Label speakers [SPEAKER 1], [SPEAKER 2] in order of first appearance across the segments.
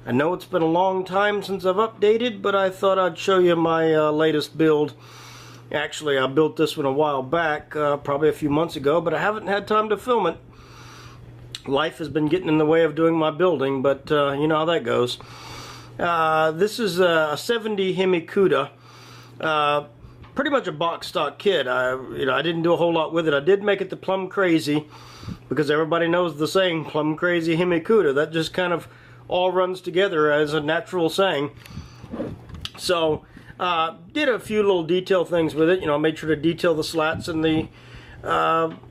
[SPEAKER 1] I know it's been a long time since I've updated, but I thought I'd show you my latest build. Actually, I built this one a while back, probably a few months ago, but I haven't had time to film it. Life has been getting in the way of doing my building, but you know how that goes. This is a 70 Hemi Cuda. Pretty much a box stock kit. I didn't do a whole lot with it. I did make it the Plum Crazy, because everybody knows the saying, Plum Crazy Hemi Cuda. That just kind of all runs together as a natural saying. So, did a few little detail things with it. I made sure to detail the slats and the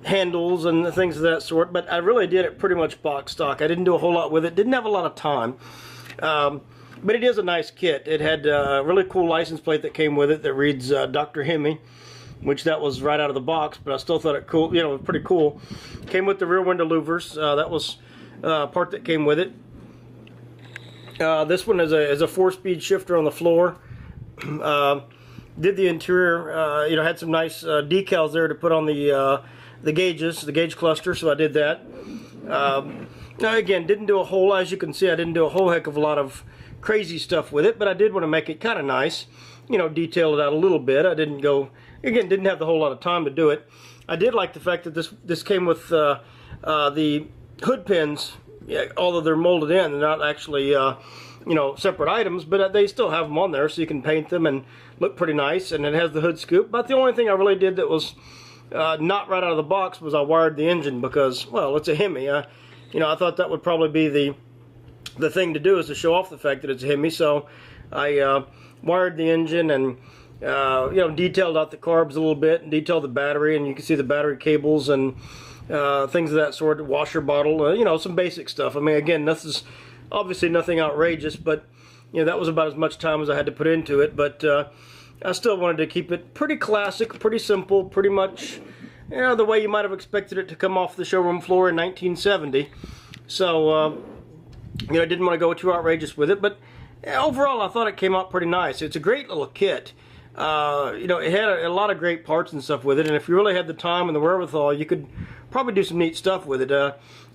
[SPEAKER 1] handles and the things of that sort. But I really did it pretty much box stock. I didn't do a whole lot with it. Didn't have a lot of time. But it is a nice kit. It had a really cool license plate that came with it that reads Dr. Hemi, which that was right out of the box, but I still thought it cool. It was pretty cool. Came with the rear window louvers. That was part that came with it. This one is a 4-speed shifter on the floor. Did the interior. Had some nice decals there to put on the gauges, the gauge cluster. So I did that. Now again, didn't do a whole. As you can see, I didn't do a whole heck of a lot of crazy stuff with it, but I did want to make it kind of nice, detail it out a little bit. I didn't have the whole lot of time to do it. I did like the fact that this came with the hood pins, although they're molded in, they're not actually separate items, but they still have them on there, so you can paint them and look pretty nice. And it has the hood scoop. But the only thing I really did that was not right out of the box was I wired the engine, because, well, it's a Hemi. I thought that would probably be the thing to do, is to show off the fact that it's a Hemi. So I wired the engine and detailed out the carbs a little bit and detailed the battery, and you can see the battery cables and things of that sort, washer bottle, some basic stuff. I mean, again, this is obviously nothing outrageous, but that was about as much time as I had to put into it. But I still wanted to keep it pretty classic, pretty simple, pretty much the way you might have expected it to come off the showroom floor in 1970. So I didn't want to go too outrageous with it, but overall I thought it came out pretty nice. It's a great little kit. It had a lot of great parts and stuff with it, and if you really had the time and the wherewithal, you could probably do some neat stuff with it.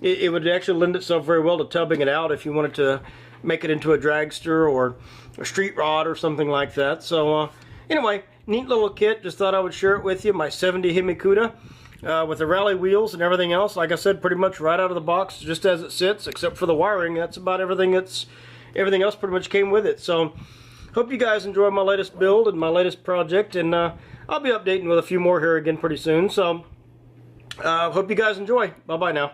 [SPEAKER 1] It would actually lend itself very well to tubbing it out if you wanted to make it into a dragster or a street rod or something like that. So anyway, neat little kit. Just thought I would share it with you. My 70 Hemi Cuda with the Ralleye wheels and everything else. Like I said, pretty much right out of the box, just as it sits, except for the wiring. That's about everything. Everything else pretty much came with it. So hope you guys enjoy my latest build and my latest project, and I'll be updating with a few more here again pretty soon. So hope you guys enjoy. Bye bye now.